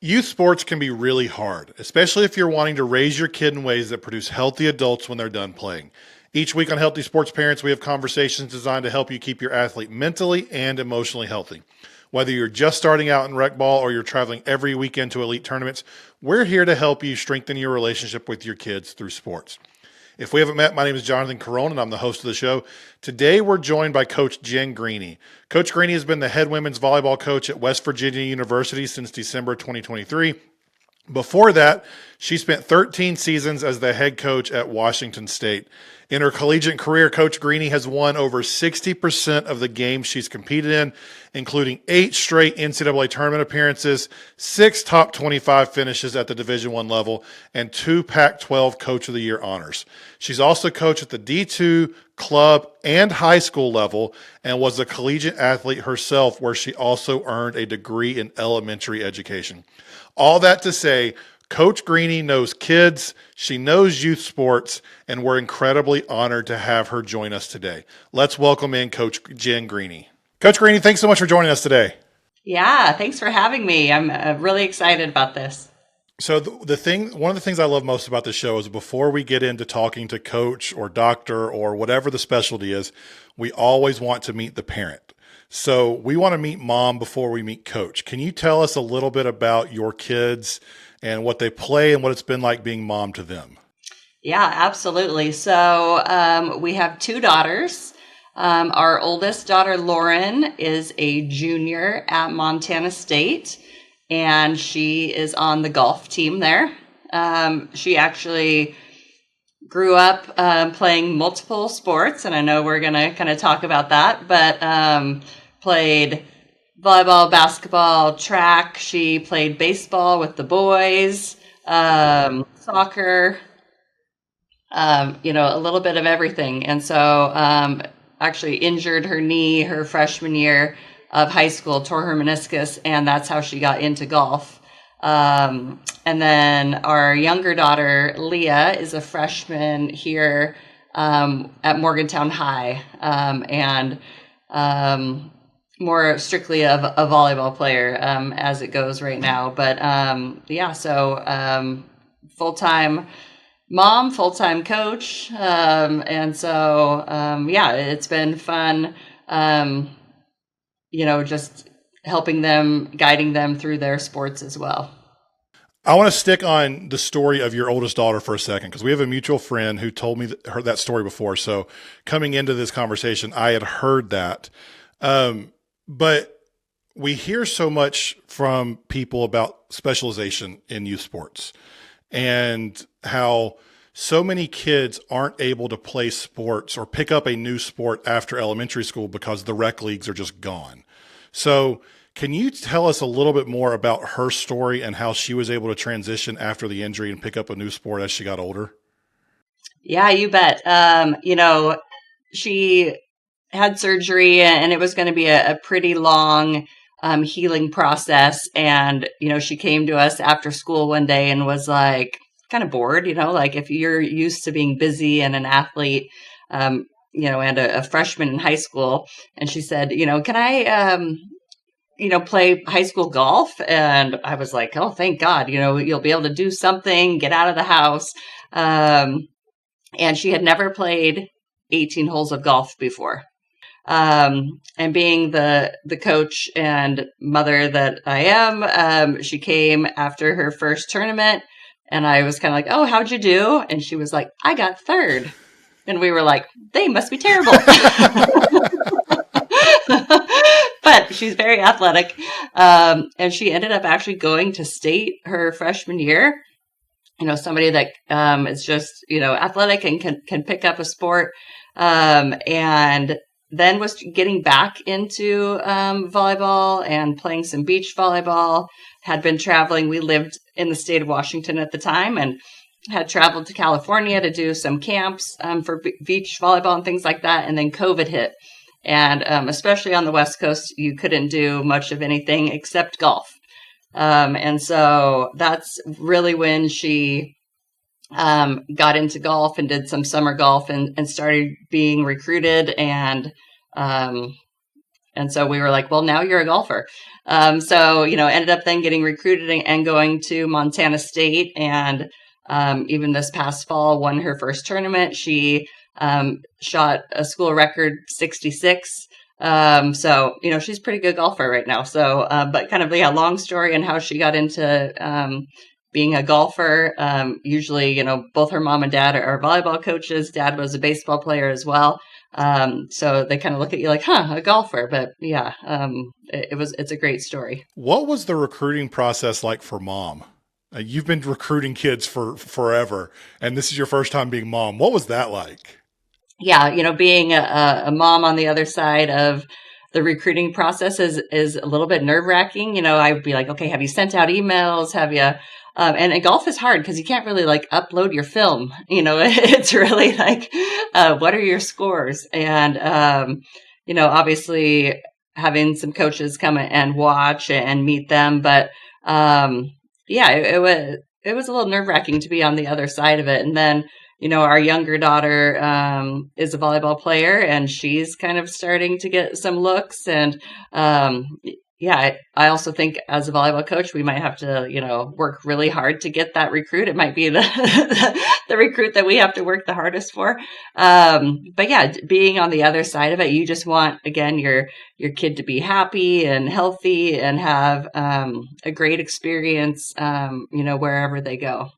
Youth sports can be really hard, especially if you're wanting to raise your kid in ways that produce healthy adults when they're done playing. Each week on Healthy Sports Parents, we have conversations designed to help you keep your athlete mentally and emotionally healthy. Whether you're just starting out in rec ball or you're traveling every weekend to elite tournaments, we're here to help you strengthen your relationship with your kids through sports. If we haven't met, my name is Jonathan Carone, and I'm the host of the show. Today, we're joined by Coach Jen Greeny. Coach Greeny has been the head women's volleyball coach at West Virginia University since December 2023. Before that, she spent 13 seasons as the head coach at Washington State. In her collegiate career, Coach Greeny has won over 60% of the games she's competed in, including 8 straight NCAA tournament appearances, 6 top 25 finishes at the Division I level, and 2 Pac-12 Coach of the Year honors. She's also coached at the D2, club, and high school level, and was a collegiate athlete herself, where she also earned a degree in elementary education. All that to say, Coach Greeny knows kids, she knows youth sports, and we're incredibly honored to have her join us today. Let's welcome in Coach Jen Greeny. Coach Greeny, thanks so much for joining us today. Yeah, thanks for having me. I'm really excited about this. So one of the things I love most about this show is before we get into talking to coach or doctor or whatever the specialty is, we always want to meet the parent. So we want to meet mom before we meet coach. Can you tell us a little bit about your kids and what they play and what it's been like being mom to them? Yeah, absolutely. So we have 2 daughters. Our oldest daughter, Lauren, is a junior at Montana State, and she is on the golf team there. She actually grew up playing multiple sports, and I know we're going to kind of talk about that, but played volleyball, basketball, track. She played baseball with the boys, soccer, a little bit of everything. And so actually injured her knee her freshman year of high school, tore her meniscus, and that's how she got into golf. And then our younger daughter, Leah, is a freshman here at Morgantown High, and more strictly a volleyball player as it goes right now. But so full-time mom, full-time coach. And so, it's been fun, just helping them, guiding them through their sports as well. I want to stick on the story of your oldest daughter for a second, because we have a mutual friend who told me that story before. So coming into this conversation, I had heard that. But we hear so much from people about specialization in youth sports and how so many kids aren't able to play sports or pick up a new sport after elementary school because the rec leagues are just gone. So can you tell us a little bit more about her story and how she was able to transition after the injury and pick up a new sport as she got older? Yeah, you bet. She had surgery, and it was going to be a pretty long healing process. And, she came to us after school one day and was like kind of bored, like if you're used to being busy and an athlete, and a freshman in high school. And she said, can I, play high school golf? And I was like, oh, thank God, you'll be able to do something, get out of the house. And she had never played 18 holes of golf before. And being the coach and mother that I am, she came after her first tournament, and I was kind of like, oh, how'd you do? And she was like, I got third. And we were like, they must be terrible. But she's very athletic. And she ended up actually going to state her freshman year. Somebody that is just, athletic and can pick up a sport. And then was getting back into volleyball and playing some beach volleyball, had been traveling. We lived in the state of Washington at the time and had traveled to California to do some camps for beach volleyball and things like that. And then COVID hit. And especially on the West Coast, you couldn't do much of anything except golf. And so that's really when she got into golf and did some summer golf and started being recruited and And so we were like, well, now you're a golfer. So, ended up then getting recruited and going to Montana State. And even this past fall, won her first tournament. She shot a school record 66. So, she's a pretty good golfer right now. So, but kind of, long story and how she got into being a golfer. Usually, both her mom and dad are volleyball coaches. Dad was a baseball player as well. So they kind of look at you like, a golfer. But yeah, it's a great story. What was the recruiting process like for mom? You've been recruiting kids for forever, and this is your first time being mom. What was that like? Yeah, being a mom on the other side of the recruiting process is a little bit nerve wracking. I would be like, okay, have you sent out emails? Have you? And golf is hard because you can't really upload your film. It's really what are your scores? And, obviously having some coaches come and watch and meet them. But, yeah, it was a little nerve wracking to be on the other side of it. And then, our younger daughter is a volleyball player, and she's kind of starting to get some looks. And yeah, I also think as a volleyball coach, we might have to, work really hard to get that recruit. It might be the the recruit that we have to work the hardest for. But yeah, being on the other side of it, you just want, again, your kid to be happy and healthy and have a great experience, wherever they go.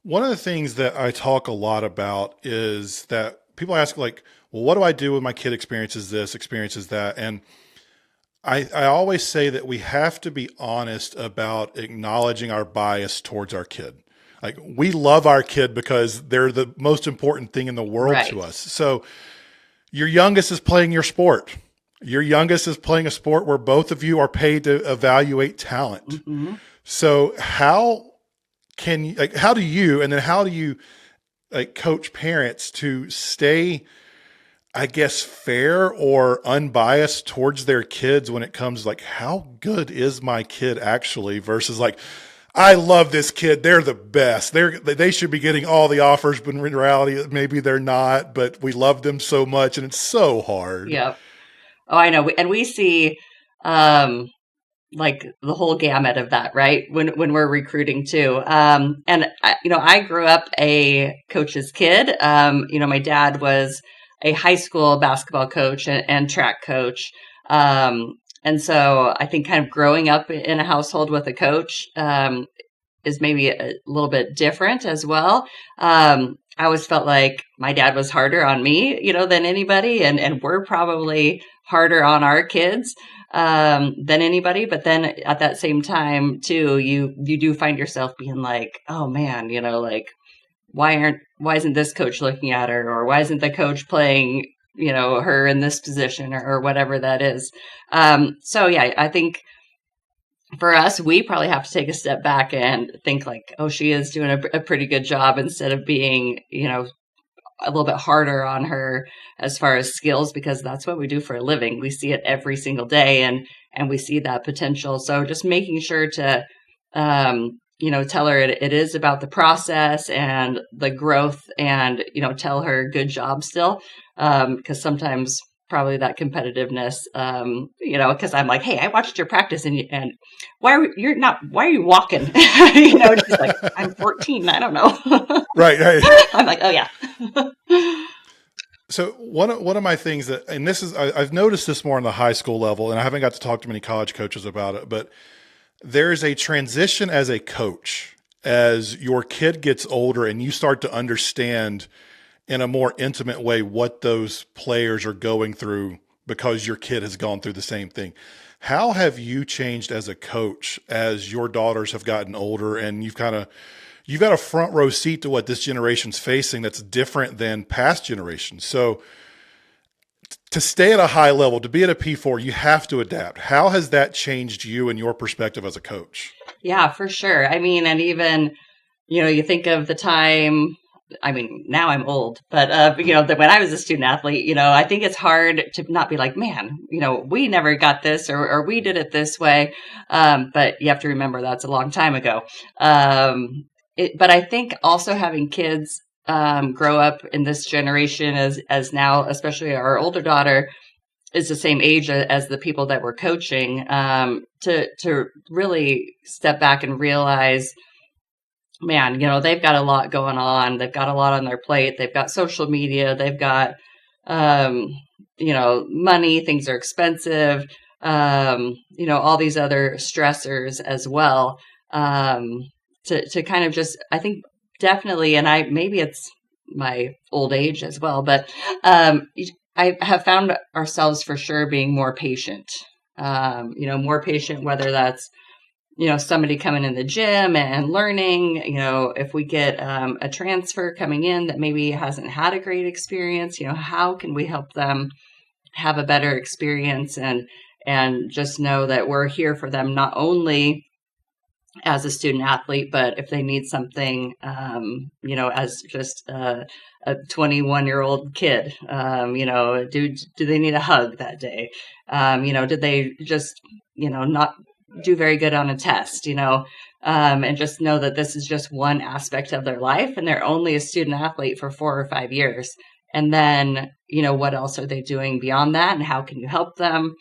One of the things that I talk a lot about is that people ask well, what do I do when my kid experiences this, experiences that? And I always say that we have to be honest about acknowledging our bias towards our kid. We love our kid because they're the most important thing in the world to us. So your youngest is playing your sport. Your youngest is playing a sport where both of you are paid to evaluate talent. Mm-hmm. So how do you coach parents to stay, I guess, fair or unbiased towards their kids when it comes how good is my kid actually versus I love this kid. They're the best. They should be getting all the offers, but in reality, maybe they're not, but we love them so much and it's so hard. Yeah. Oh, I know. And we see, the whole gamut of that, right? When we're recruiting too. And I grew up a coach's kid. My dad was a high school basketball coach and track coach. And so I think kind of growing up in a household with a coach, is maybe a little bit different as well. I always felt like my dad was harder on me, than anybody. And we're probably harder on our kids than anybody. But then at that same time, too, you do find yourself being like, oh, man, why isn't this coach looking at her? Or why isn't the coach playing, her in this position or whatever that is? So, yeah, I think for us, we probably have to take a step back and think oh, she is doing a pretty good job instead of being, a little bit harder on her as far as skills, because that's what we do for a living. We see it every single day and we see that potential. So just making sure to, tell her it is about the process and the growth and, tell her good job still. Because sometimes probably that competitiveness, because I'm like, hey, I watched your practice and why are you walking? She's like, I'm 14. I don't know. Right. I'm like, oh yeah. So one of my things and this is, I've noticed this more on the high school level, and I haven't got to talk to many college coaches about it, but there's a transition as a coach as your kid gets older and you start to understand in a more intimate way what those players are going through because your kid has gone through the same thing. How have you changed as a coach as your daughters have gotten older and you've got a front row seat to what this generation's facing that's different than past generations? So to stay at a high level, to be at a P4, you have to adapt. How has that changed you and your perspective as a coach? Yeah, for sure. I mean, and even, you think of the time, now I'm old, but, when I was a student athlete, I think it's hard to not be like, man, we never got this or we did it this way. But you have to remember that's a long time ago. But I think also having kids grow up in this generation as now, especially our older daughter, is the same age as the people that we're coaching, to really step back and realize, man, they've got a lot going on. They've got a lot on their plate. They've got social media. They've got, money. Things are expensive. All these other stressors as well. To kind of just, I think definitely, and maybe it's my old age as well, but I have found ourselves for sure being more patient. More patient, whether that's somebody coming in the gym and learning, if we get a transfer coming in that maybe hasn't had a great experience, how can we help them have a better experience, and just know that we're here for them, not only as a student athlete, but if they need something, as just a 21-year-old kid, do they need a hug that day? Did they just, not do very good on a test, and just know that this is just one aspect of their life, and they're only a student athlete for 4 or 5 years. And then, what else are they doing beyond that? And how can you help them?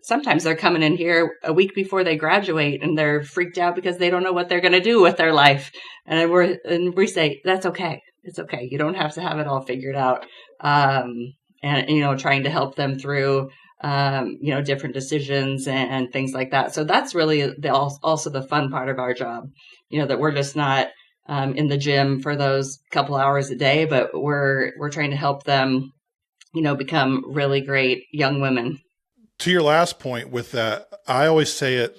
Sometimes they're coming in here a week before they graduate and they're freaked out because they don't know what they're going to do with their life. And we say, that's okay. It's okay. You don't have to have it all figured out. And trying to help them through, different decisions and things like that. So that's really also the fun part of our job, that we're just not in the gym for those couple hours a day, but we're trying to help them, become really great young women. To your last point with that, I always say it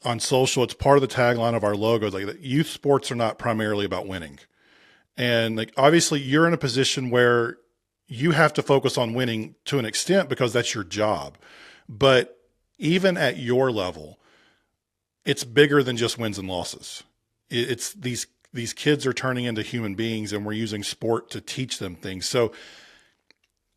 on social, it's part of the tagline of our logo, like that youth sports are not primarily about winning. And like, obviously you're in a position where you have to focus on winning to an extent because that's your job. But even at your level, it's bigger than just wins and losses. It's these kids are turning into human beings, and we're using sport to teach them things. So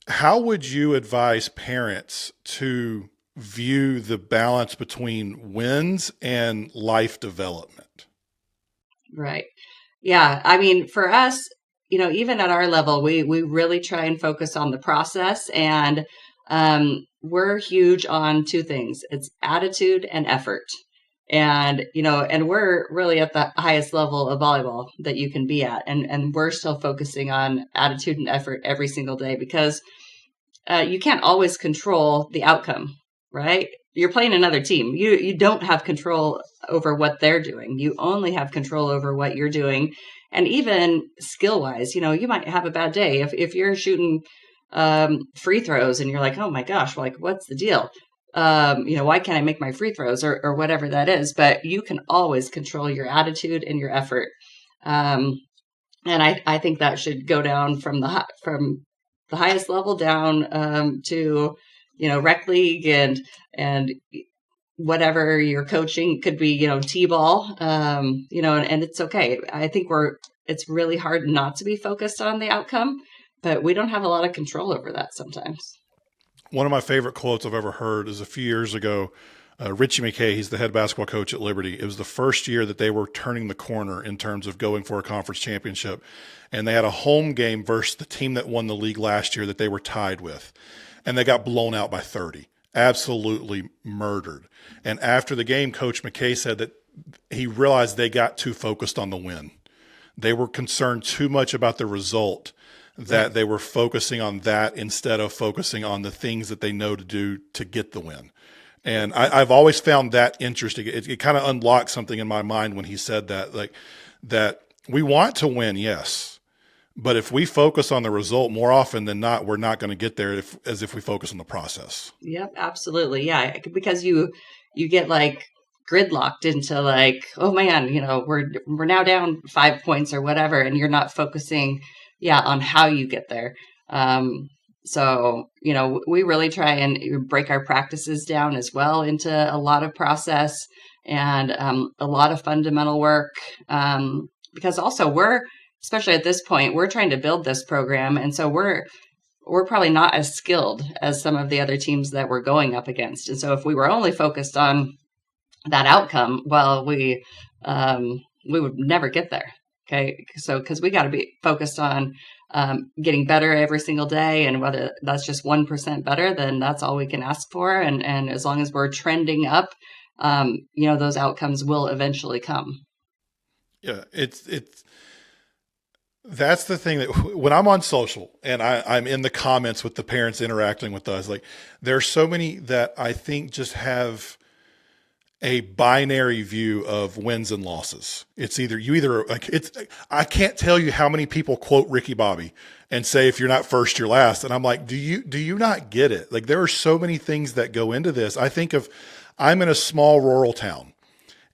how would you advise parents to view the balance between wins and life development? Right. Yeah. I mean, for us, even at our level, we really try and focus on the process, and we're huge on two things. It's attitude and effort. And, and we're really at the highest level of volleyball that you can be at. And we're still focusing on attitude and effort every single day, because you can't always control the outcome, right? You're playing another team. You don't have control over what they're doing. You only have control over what you're doing. And even skill wise, you might have a bad day. If you're shooting free throws and you're like, oh my gosh, like what's the deal? Why can't I make my free throws or whatever that is? But you can always control your attitude and your effort. And I think that should go down from the highest level down to, rec league and whatever you're coaching. Could be, T-ball, and it's okay. I think it's really hard not to be focused on the outcome, but we don't have a lot of control over that sometimes. One of my favorite quotes I've ever heard is a few years ago, Richie McKay, he's the head basketball coach at Liberty. It was the first year that they were turning the corner in terms of going for a conference championship. And they had a home game versus the team that won the league last year that they were tied with. And they got blown out by 30, absolutely murdered. And after the game, Coach McKay said that he realized they got too focused on the win. They were concerned too much about the result, that they were focusing on that instead of focusing on the things that they know to do to get the win. And I've always found that interesting. It kind of unlocked something in my mind when he said that, like that we want to win, yes, but if we focus on the result more often than not, we're not going to get there as if we focus on the process. Yep, absolutely. Yeah, because you get like gridlocked into like, oh man, we're now down 5 points or whatever, and you're not focusing on how you get there. So, we really try and break our practices down as well into a lot of process and a lot of fundamental work, because also especially at this point, we're trying to build this program. And so we're probably not as skilled as some of the other teams that we're going up against. And so if we were only focused on that outcome, well, we would never get there. Okay. So, because we got to be focused on getting better every single day. And whether that's just 1% better, then that's all we can ask for. And as long as we're trending up, those outcomes will eventually come. Yeah, that's the thing that when I'm on social and I'm in the comments with the parents interacting with us, like there's so many that I think just have a binary view of wins and losses. It's either like I can't tell you how many people quote Ricky Bobby and say, if you're not first, you're last. And I'm like, do you not get it? Like there are so many things that go into this. I'm in a small rural town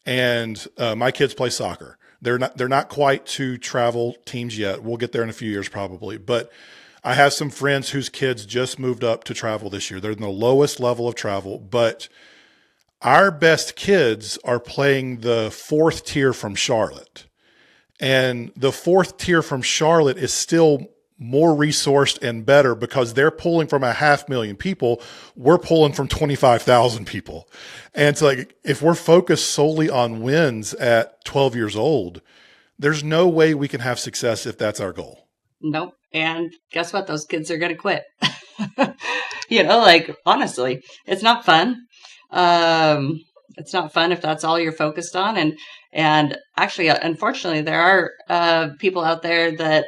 and my kids play soccer. They're not quite to travel teams yet. We'll get there in a few years probably, but I have some friends whose kids just moved up to travel this year. They're in the lowest level of travel, but our best kids are playing the fourth tier from Charlotte. And the fourth tier from Charlotte is still more resourced and better because they're pulling from 500,000 people. We're pulling from 25,000 people. And it's like, if we're focused solely on wins at 12 years old, there's no way we can have success if that's our goal. Nope. And guess what? Those kids are going to quit. Like honestly, it's not fun. It's not fun if that's all you're focused on. And actually, unfortunately, there are people out there that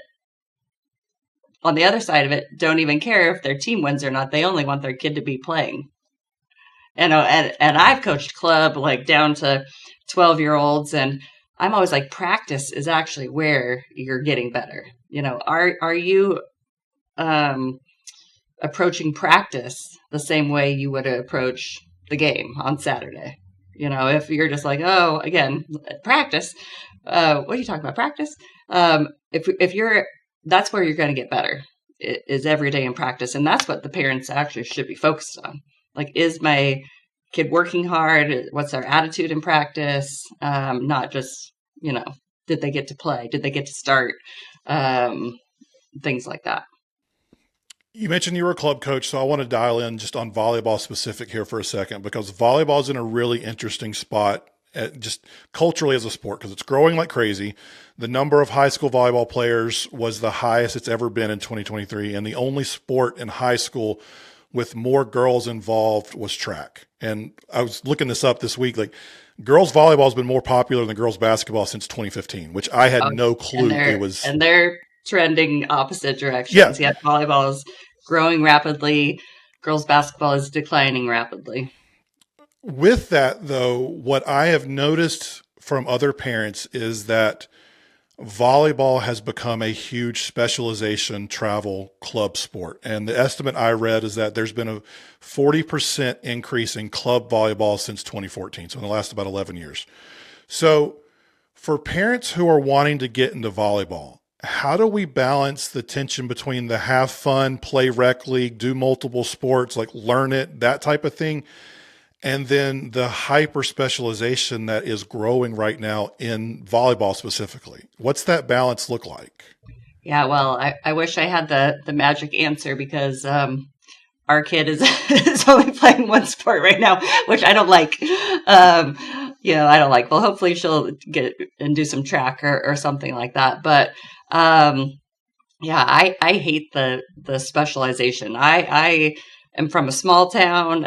on the other side of it don't even care if their team wins or not. They only want their kid to be playing. And I've coached club like down to 12-year-olds, and I'm always like, practice is actually where you're getting better. Are you approaching practice the same way you would approach the game on Saturday? If you're just like, oh, again, practice, what are you talking about? Practice? If you're, that's where you're going to get better, is every day in practice. And that's what the parents actually should be focused on. Like, is my kid working hard? What's their attitude in practice? Not just, did they get to play? Did they get to start? Things like that. You mentioned you were a club coach, so I want to dial in just on volleyball specific here for a second, because volleyball is in a really interesting spot just culturally as a sport, because it's growing like crazy. The number of high school volleyball players was the highest it's ever been in 2023, and the only sport in high school with more girls involved was track. And I was looking this up this week, like girls volleyball has been more popular than girls basketball since 2015, which I had no clue it was. And they're trending opposite directions. Yeah, volleyball is growing rapidly. Girls basketball is declining rapidly. With that, though, what I have noticed from other parents is that volleyball has become a huge specialization travel club sport. And the estimate I read is that there's been a 40% increase in club volleyball since 2014. So in the last about 11 years. So for parents who are wanting to get into volleyball, how do we balance the tension between the have fun, play rec league, do multiple sports, like learn it, that type of thing, and then the hyper specialization that is growing right now in volleyball specifically? What's that balance look like? Yeah, well, I wish I had the magic answer, because our kid is only playing one sport right now, which I don't like. I don't like. Well, hopefully she'll get and do some track or something like that. But I hate the specialization. I am from a small town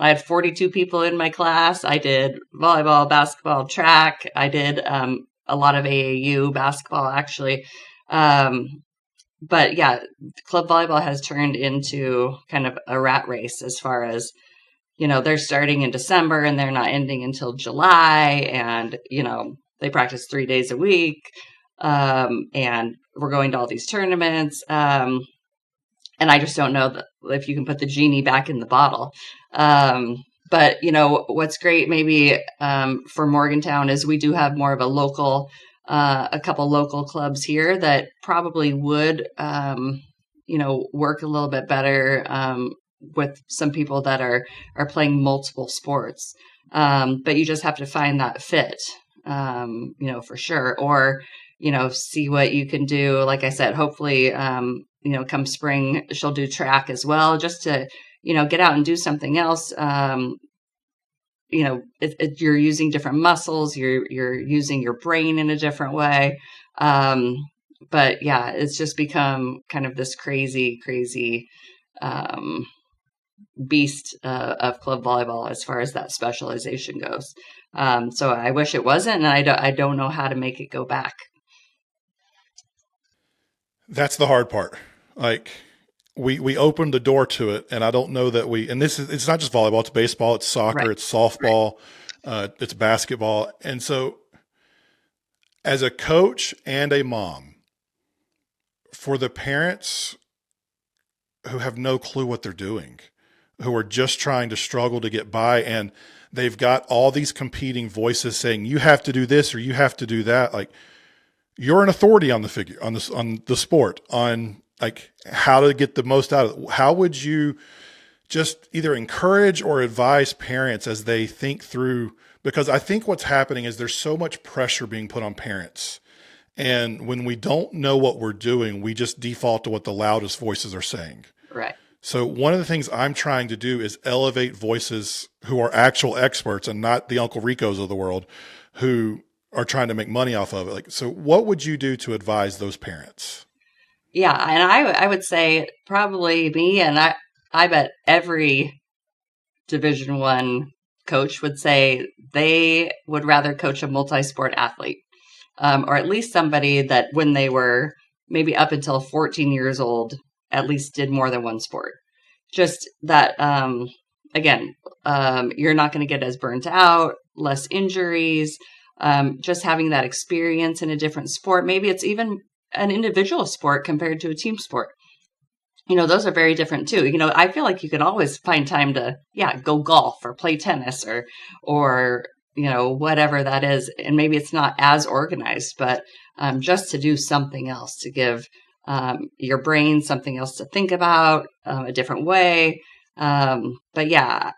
I had 42 people in my class. I did volleyball, basketball, track. I did a lot of AAU basketball, actually. But yeah, club volleyball has turned into kind of a rat race as far as, they're starting in December and they're not ending until July. And, they practice 3 days a week. And we're going to all these tournaments. And I just don't know if you can put the genie back in the bottle. But, what's great maybe for Morgantown is we do have more of a couple local clubs here that probably would, work a little bit better with some people that are playing multiple sports. But you just have to find that fit, for sure. Or, see what you can do. Like I said, hopefully, come spring, she'll do track as well, just to, get out and do something else. You're using different muscles, you're using your brain in a different way. But yeah, it's just become kind of this crazy, um, beast of club volleyball as far as that specialization goes. So I wish it wasn't, and I don't know how to make it go back. That's the hard part. Like we opened the door to it, and I don't know that and it's not just volleyball, it's baseball, it's soccer, Right. it's softball, it's basketball. And so as a coach and a mom, for the parents who have no clue what they're doing, who are just trying to struggle to get by, and they've got all these competing voices saying, you have to do this or you have to do that. Like, you're an authority on the figure, on the sport, on like how to get the most out of it. How would you just either encourage or advise parents as they think through? Because I think what's happening is there's so much pressure being put on parents. And when we don't know what we're doing, we just default to what the loudest voices are saying. Right. So one of the things I'm trying to do is elevate voices who are actual experts and not the Uncle Ricos of the world who are trying to make money off of it. Like, so what would you do to advise those parents? Yeah, and I would say probably me, and I bet every Division I coach would say they would rather coach a multi-sport athlete, or at least somebody that when they were maybe up until 14 years old, at least did more than one sport. Just that, again, you're not going to get as burnt out, less injuries, just having that experience in a different sport. Maybe it's even an individual sport compared to a team sport. Those are very different too. I feel like you can always find time to, go golf or play tennis or whatever that is. And maybe it's not as organized, but just to do something else, to give your brain something else to think about, a different way. But yeah,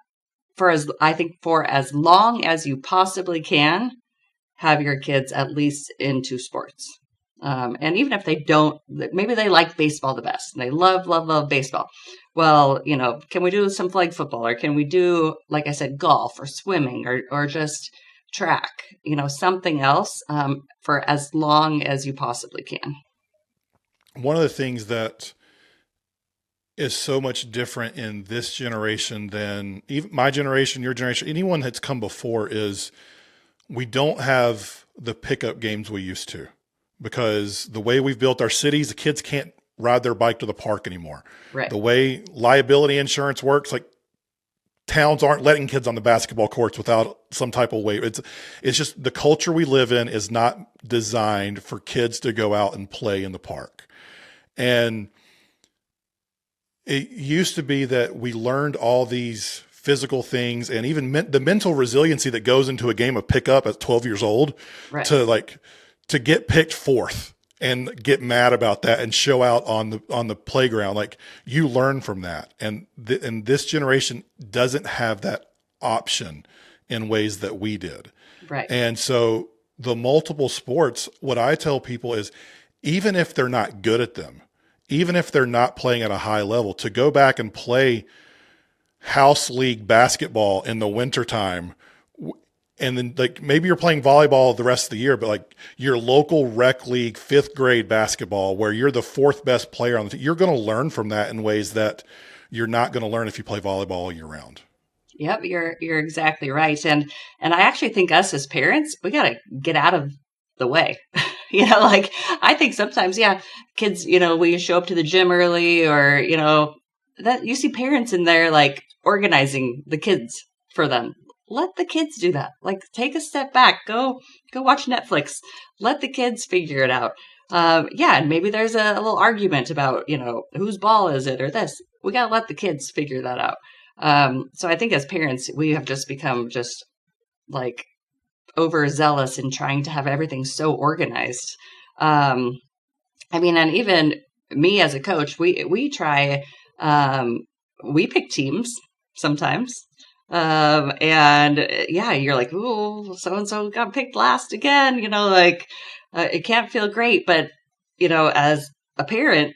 for as long as you possibly can, have your kids at least into sports. And even if they don't, maybe they like baseball the best. They love, love, love baseball. Well, can we do some flag football, or can we do, like I said, golf or swimming or just track, something else for as long as you possibly can. One of the things that is so much different in this generation than even my generation, your generation, anyone that's come before is we don't have the pickup games we used to. Because the way we've built our cities, the kids can't ride their bike to the park anymore. Right. The way liability insurance works, like towns aren't letting kids on the basketball courts without some type of waiver. It's just the culture we live in is not designed for kids to go out and play in the park. And it used to be that we learned all these physical things and even the mental resiliency that goes into a game of pickup at 12 years old Right. to get picked fourth and get mad about that and show out on the playground. Like, you learn from that. And this generation doesn't have that option in ways that we did. Right. And so the multiple sports, what I tell people is, even if they're not good at them, even if they're not playing at a high level, to go back and play house league basketball in the wintertime. And then, like, maybe you're playing volleyball the rest of the year, but like your local rec league, 5th grade basketball, where you're the 4th best player on the team, you're going to learn from that in ways that you're not going to learn if you play volleyball all year round. Yep, you're exactly right. And I actually think us as parents, we got to get out of the way. I think sometimes, kids, we show up to the gym early, or, that you see parents in there like organizing the kids for them. Let the kids do that. Like, take a step back, go watch Netflix. Let the kids figure it out. And maybe there's a little argument about, whose ball is it or this. We got to let the kids figure that out. So I think as parents, we have just become just like overzealous in trying to have everything so organized. And even me as a coach, we try, we pick teams sometimes. You're like, ooh, so-and-so got picked last again, it can't feel great. But, as a parent,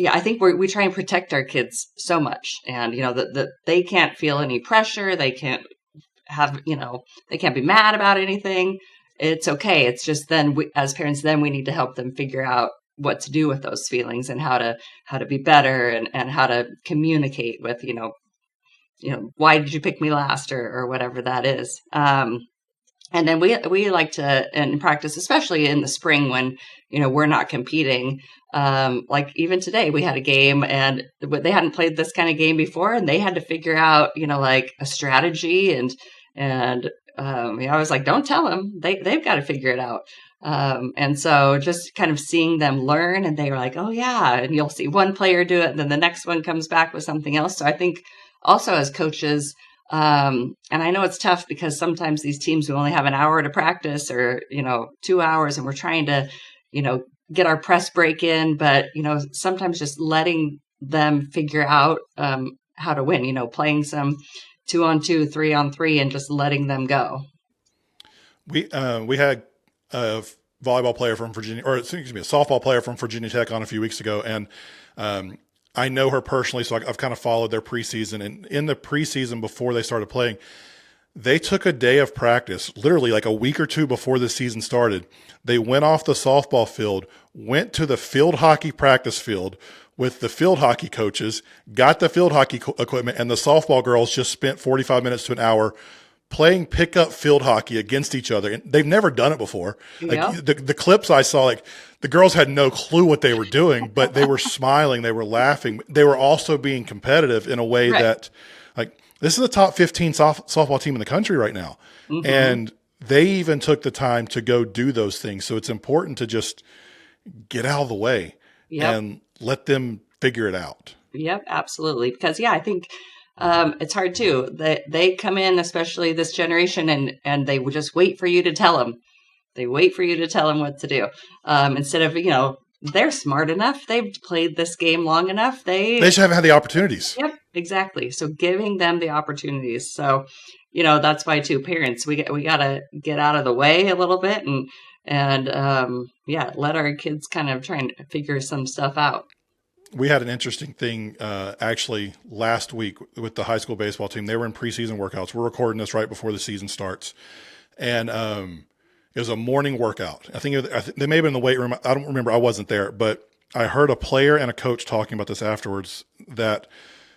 I think we try and protect our kids so much, and, that they can't feel any pressure. They can't have, they can't be mad about anything. It's okay. It's just then as parents, then we need to help them figure out what to do with those feelings and how to be better and how to communicate with, why did you pick me last or whatever that is. And then we like to in practice, especially in the spring when, we're not competing. Like even today we had a game and they hadn't played this kind of game before and they had to figure out, like a strategy and I was like, don't tell them, they've got to figure it out. And so just kind of seeing them learn and they were like, oh yeah. And you'll see one player do it and then the next one comes back with something else. So I think also as coaches, and I know it's tough because sometimes these teams, we only have an hour to practice or, 2 hours and we're trying to, get our press break in, but, sometimes just letting them figure out, how to win, playing some 2-on-2, 3-on-3 and just letting them go. We had a volleyball player from Virginia, or excuse me, a softball player from Virginia Tech on a few weeks ago. And, I know her personally, so I've kind of followed their preseason. And in the preseason before they started playing, they took a day of practice, literally like a week or two before the season started. They went off the softball field, went to the field hockey practice field with the field hockey coaches, got the field hockey equipment, and the softball girls just spent 45 minutes to an hour playing pickup field hockey against each other. And they've never done it before. Yeah. Like the clips I saw, like the girls had no clue what they were doing, but they were smiling, they were laughing. They were also being competitive in a way that, like, this is the top 15 softball team in the country right now. Mm-hmm. And they even took the time to go do those things. So it's important to just get out of the way and let them figure it out. Yep, absolutely. Because, I think it's hard too. They come in, especially this generation, and they would just wait for you to tell them. They wait for you to tell them what to do. Instead of, they're smart enough. They've played this game long enough. They just haven't had the opportunities. Yep, exactly. So giving them the opportunities. So, that's why too, parents, we got to get out of the way a little bit and let our kids kind of try and figure some stuff out. We had an interesting thing actually last week with the high school baseball team. They were in preseason workouts. We're recording this right before the season starts. And it was a morning workout. I think they may have been in the weight room. I don't remember. I wasn't there. But I heard a player and a coach talking about this afterwards, that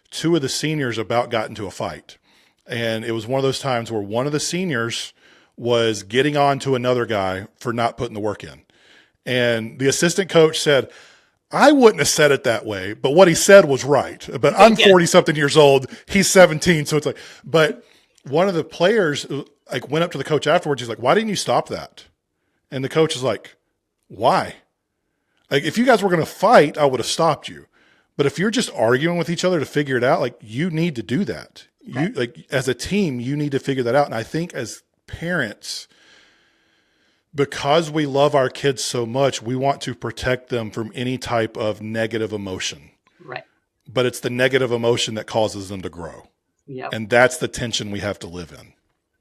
two of the seniors about got into a fight. And it was one of those times where one of the seniors was getting on to another guy for not putting the work in. And the assistant coach said, I wouldn't have said it that way, but what he said was right. But I'm 40-something years old. He's 17. So it's like, but one of the players like went up to the coach afterwards. He's like, why didn't you stop that? And the coach is like, why? Like, if you guys were going to fight, I would have stopped you. But if you're just arguing with each other to figure it out, like, you need to do that. Okay. You, like, as a team, you need to figure that out. And I think as parents, because we love our kids so much, we want to protect them from any type of negative emotion. Right. But it's the negative emotion that causes them to grow. Yep. And that's the tension we have to live in.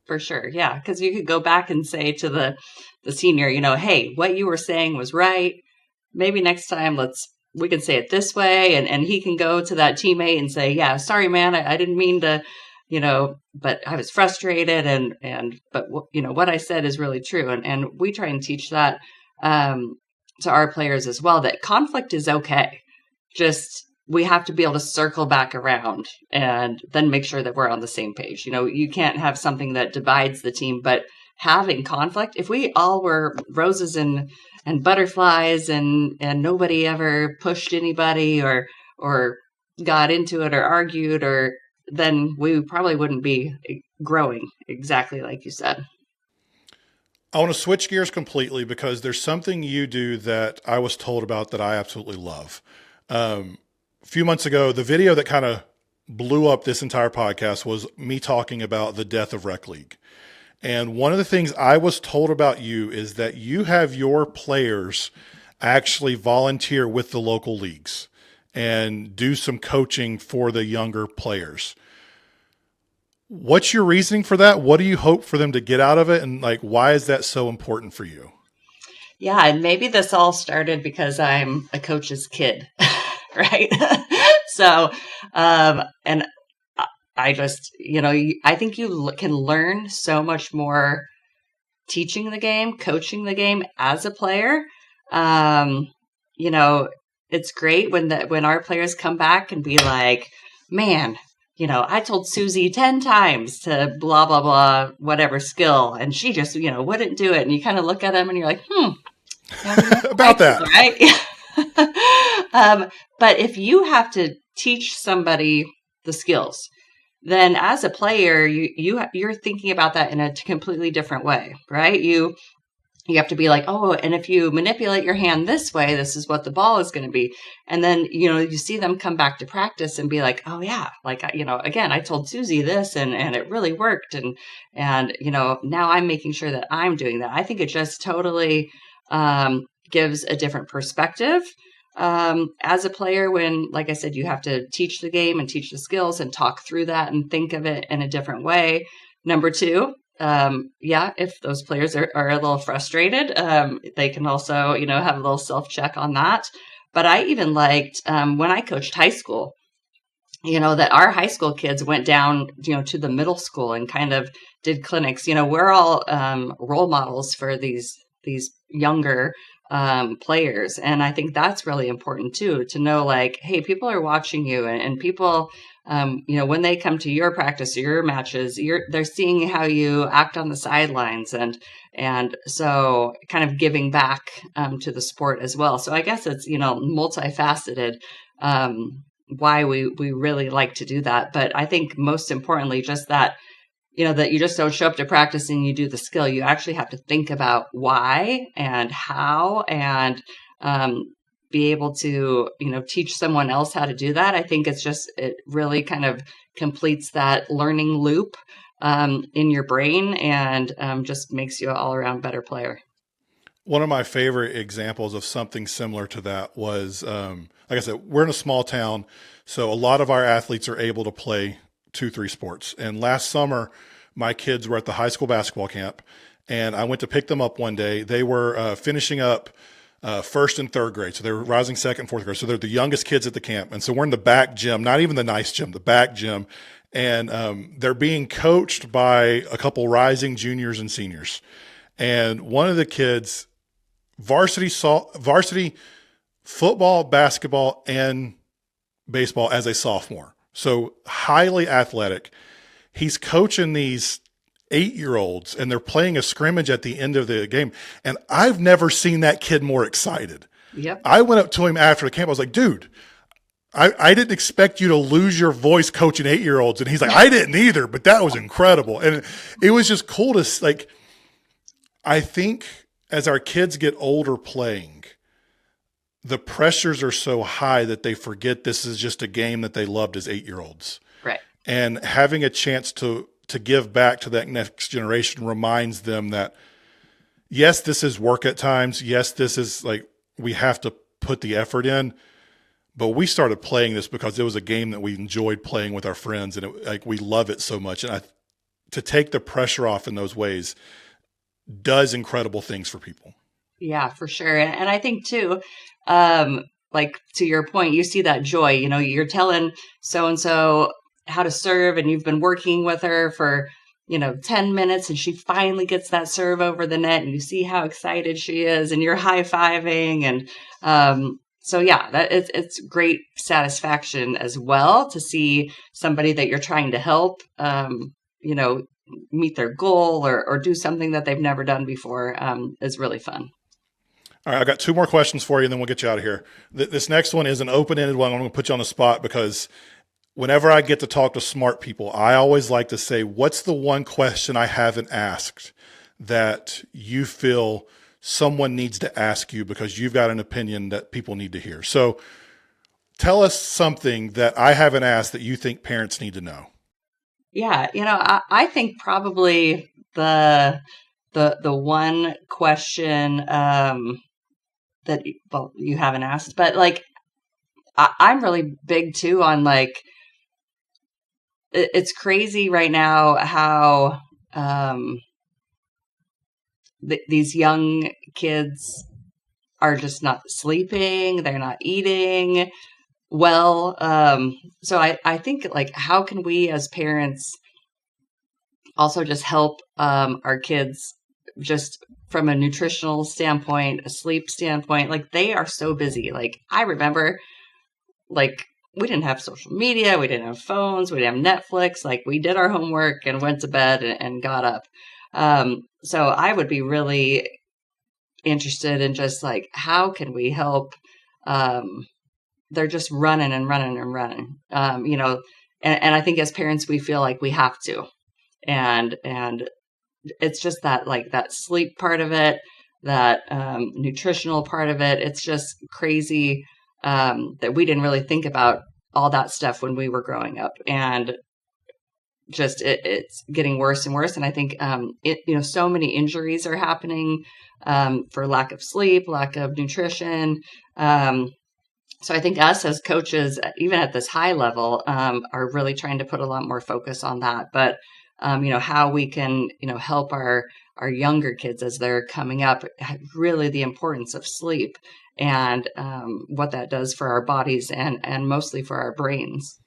For sure. Yeah. Because you could go back and say to the senior, hey, what you were saying was right. Maybe next time we can say it this way. And he can go to that teammate and say, yeah, sorry, man, I didn't mean to, but I was frustrated but what I said is really true. And we try and teach that to our players as well, that conflict is okay. Just, we have to be able to circle back around and then make sure that we're on the same page. You can't have something that divides the team, but having conflict, if we all were roses and butterflies and nobody ever pushed anybody or got into it or argued, then we probably wouldn't be growing exactly like you said. I want to switch gears completely because there's something you do that I was told about that I absolutely love. A few months ago, the video that kind of blew up this entire podcast was me talking about the death of rec league. And one of the things I was told about you is that you have your players actually volunteer with the local leagues and do some coaching for the younger players. What's your reasoning for that? What do you hope for them to get out of it? And like, why is that so important for you? Yeah. And maybe this all started because I'm a coach's kid, right? So, and I just, I think you can learn so much more teaching the game, coaching the game as a player. it's great when our players come back and be like, man, I told Susie 10 times to blah, blah, blah, whatever skill. And she just, wouldn't do it. And you kind of look at them and you're like, About that. Right. But if you have to teach somebody the skills, then as a player, you're thinking about that in a completely different way, right? You have to be like, oh, and if you manipulate your hand this way, this is what the ball is going to be. And then, you see them come back to practice and be like, oh yeah, like, again, I told Susie this and it really worked. And, now I'm making sure that I'm doing that. I think it just totally gives a different perspective as a player when, like I said, you have to teach the game and teach the skills and talk through that and think of it in a different way. Number two, if those players are a little frustrated, they can also, have a little self-check on that. But I even liked when I coached high school, that our high school kids went down, to the middle school and kind of did clinics. We're all role models for these younger players. And I think that's really important too, to know like, hey, people are watching you and people, when they come to your practice or your matches, they're seeing how you act on the sidelines and so kind of giving back to the sport as well. So I guess it's, multifaceted, why we really like to do that. But I think most importantly, just that, that you just don't show up to practice and you do the skill. You actually have to think about why and how and be able to, teach someone else how to do that. I think it really kind of completes that learning loop in your brain and just makes you an all around better player. One of my favorite examples of something similar to that was, like I said, we're in a small town, so a lot of our athletes are able to play 2-3 sports. And last summer, my kids were at the high school basketball camp, and I went to pick them up one day. They were finishing up first and third grade. So they were rising second, fourth grade. So they're the youngest kids at the camp. And so we're in the back gym, not even the nice gym, the back gym. And they're being coached by a couple rising juniors and seniors. And one of the kids, varsity football, basketball, and baseball as a sophomore. So highly athletic. He's coaching these 8-year-olds and they're playing a scrimmage at the end of the game. And I've never seen that kid more excited. Yep. I went up to him after the camp. I was like, dude, I didn't expect you to lose your voice coaching 8-year-olds. And he's like, I didn't either, but that was incredible. And it was just cool to like, I think as our kids get older playing, the pressures are so high that they forget this is just a game that they loved as 8-year-olds. Right. And having a chance to give back to that next generation reminds them that, yes, this is work at times. Yes, this is like, we have to put the effort in, but we started playing this because it was a game that we enjoyed playing with our friends and we love it so much. And to take the pressure off in those ways does incredible things for people. Yeah, for sure. And I think too, like to your point, you see that joy, you're telling so-and-so how to serve and you've been working with her for, 10 minutes and she finally gets that serve over the net and you see how excited she is and you're high-fiving. And so yeah, it's great satisfaction as well to see somebody that you're trying to help, meet their goal or do something that they've never done before is really fun. All right, I got 2 more questions for you, and then we'll get you out of here. This next one is an open-ended one. I'm going to put you on the spot because whenever I get to talk to smart people, I always like to say, what's the one question I haven't asked that you feel someone needs to ask you because you've got an opinion that people need to hear? So tell us something that I haven't asked that you think parents need to know. Yeah, I think probably the one question that you haven't asked, but like I'm really big too on like it's crazy right now how these young kids are just not sleeping, they're not eating well. So I think like how can we as parents also just help our kids just from a nutritional standpoint, a sleep standpoint, like they are so busy. Like I remember, like we didn't have social media, we didn't have phones, we didn't have Netflix. Like we did our homework and went to bed and got up. So I would be really interested in just like how can we help. They're just running and running and running. And I think as parents we feel like we have to, and it's just that like that sleep part of it, that nutritional part of it. It's just crazy that we didn't really think about all that stuff when we were growing up, and just it's getting worse and worse. And I think so many injuries are happening for lack of sleep, lack of nutrition. So I think us as coaches, even at this high level, are really trying to put a lot more focus on that. But how we can help our younger kids as they're coming up, really the importance of sleep and what that does for our bodies and mostly for our brains.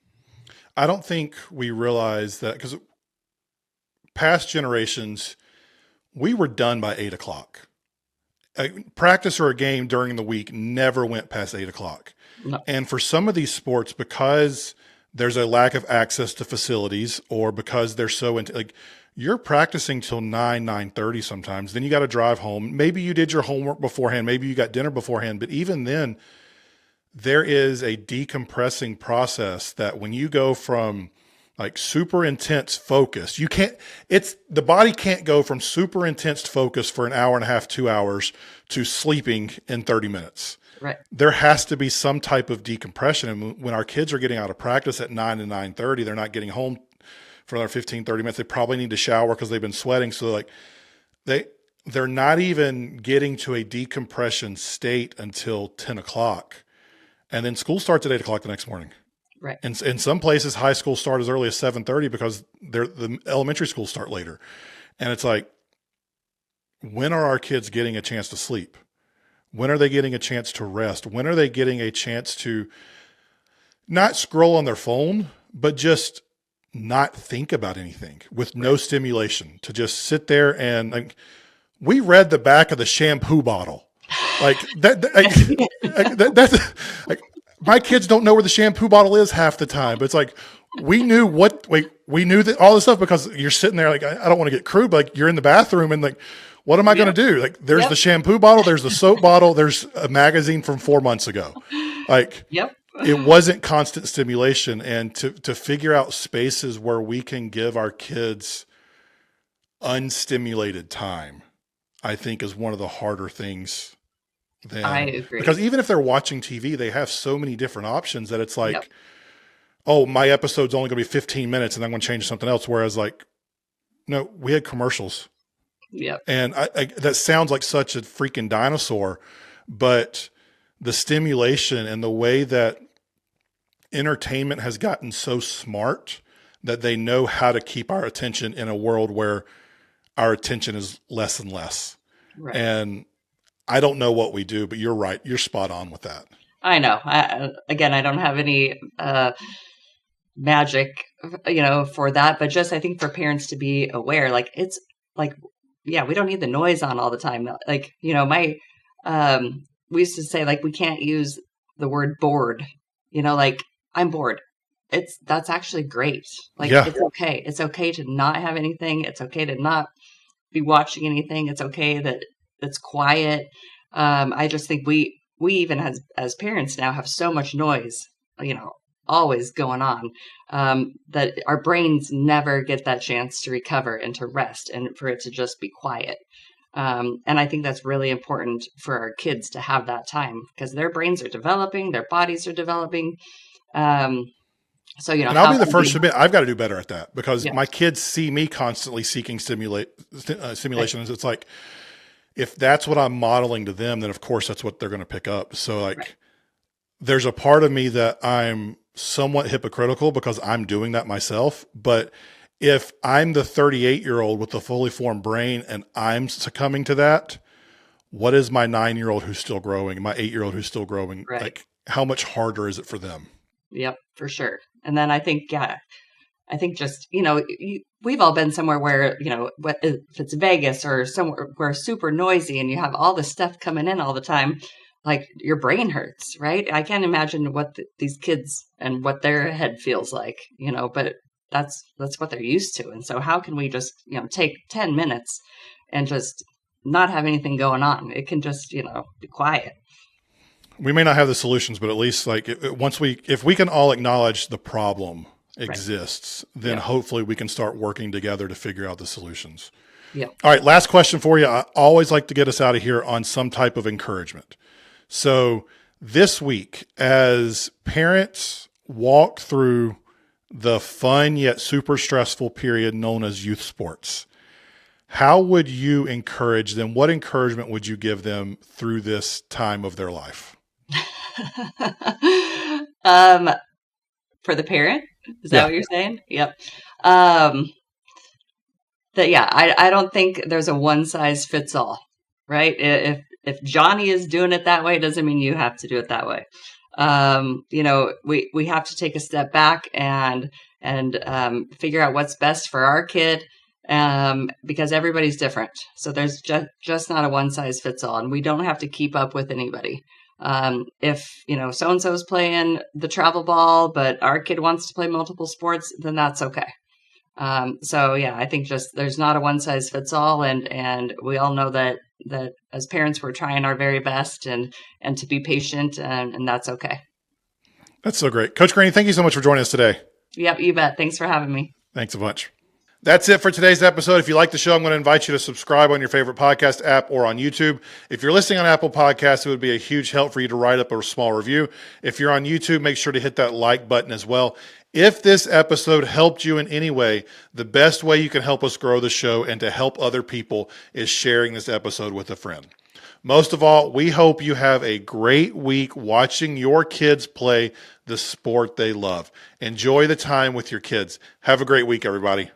I don't think we realize that because past generations, we were done by 8:00. Practice or a game during the week never went past 8:00. No. And for some of these sports, because there's a lack of access to facilities, or because they're so into, like, you're practicing till 9:30 sometimes. Then you got to drive home. Maybe you did your homework beforehand. Maybe you got dinner beforehand. But even then, there is a decompressing process that when you go from like super intense focus, the body can't go from super intense focus for an hour and a half, 2 hours to sleeping in 30 minutes. Right. There has to be some type of decompression. And when our kids are getting out of practice at 9 and 9:30, they're not getting home for another 15, 30 minutes. They probably need to shower because they've been sweating. So they're not even getting to a decompression state until 10:00. And then school starts at 8:00 the next morning. Right. And in some places, high school start as early as 7:30 because the elementary schools start later. And it's like, when are our kids getting a chance to sleep? When are they getting a chance to rest? When are they getting a chance to not scroll on their phone, but just not think about anything with no stimulation, to just sit there and like, we read the back of the shampoo bottle. Like that's like, my kids don't know where the shampoo bottle is half the time, but it's like, we knew that all this stuff because you're sitting there like, I don't want to get crude, but like you're in the bathroom and like, what am I going to do? Like there's the shampoo bottle, there's the soap bottle, there's a magazine from 4 months ago. Like, it wasn't constant stimulation. And to figure out spaces where we can give our kids unstimulated time, I think is one of the harder things. I agree. Because even if they're watching TV, they have so many different options that it's like, oh, my episode's only going to be 15 minutes and I'm going to change to something else. Whereas like, no, we had commercials. Yep. And that sounds like such a freaking dinosaur, but the stimulation and the way that entertainment has gotten so smart that they know how to keep our attention in a world where our attention is less and less. Right. And I don't know what we do, but you're right. You're spot on with that. I know. Again, I don't have any magic, for that, but just I think for parents to be aware, like it's like, yeah, we don't need the noise on all the time. Like, we used to say like, we can't use the word bored, like I'm bored. That's actually great. Like, It's okay. It's okay to not have anything. It's okay to not be watching anything. It's okay that it's quiet. I just think we even as parents now have so much noise, always going on, that our brains never get that chance to recover and to rest and for it to just be quiet. And I think that's really important for our kids to have that time because their brains are developing, their bodies are developing. So, and I'll be the first to admit I've got to do better at that because my kids see me constantly seeking simulations. It's like, if that's what I'm modeling to them, then of course that's what they're going to pick up. So like, there's a part of me that I'm somewhat hypocritical because I'm doing that myself. But if I'm the 38-year-old with the fully formed brain and I'm succumbing to that, what is my 9-year-old who's still growing, my 8-year-old who's still growing? Right. Like, how much harder is it for them? Yep, for sure. And then I think, I think just, we've all been somewhere where, what if it's Vegas or somewhere where it's super noisy and you have all this stuff coming in all the time, like your brain hurts, right? I can't imagine what these kids and what their head feels like, but that's what they're used to. And so how can we just, take 10 minutes and just not have anything going on? It can just, be quiet. We may not have the solutions, but at least if we can all acknowledge the problem exists, then hopefully we can start working together to figure out the solutions. Yeah. All right. Last question for you. I always like to get us out of here on some type of encouragement. So this week, as parents walk through the fun yet super stressful period known as youth sports, how would you encourage them? What encouragement would you give them through this time of their life? For the parent, is that what you're saying? Yep. I don't think there's a one size fits all, right? If Johnny is doing it that way, doesn't mean you have to do it that way. We have to take a step back and figure out what's best for our kid, because everybody's different. So there's just not a one size fits all, and we don't have to keep up with anybody. If, so-and-so's playing the travel ball, but our kid wants to play multiple sports, then that's okay. I think just there's not a one size fits all, and we all know that as parents, we're trying our very best and to be patient, and that's okay. That's so great. Coach Greeny, thank you so much for joining us today. Yep, you bet. Thanks for having me. Thanks a bunch. That's it for today's episode. If you like the show, I'm going to invite you to subscribe on your favorite podcast app or on YouTube. If you're listening on Apple Podcasts, it would be a huge help for you to write up a small review. If you're on YouTube, make sure to hit that like button as well. If this episode helped you in any way, the best way you can help us grow the show and to help other people is sharing this episode with a friend. Most of all, we hope you have a great week watching your kids play the sport they love. Enjoy the time with your kids. Have a great week, everybody.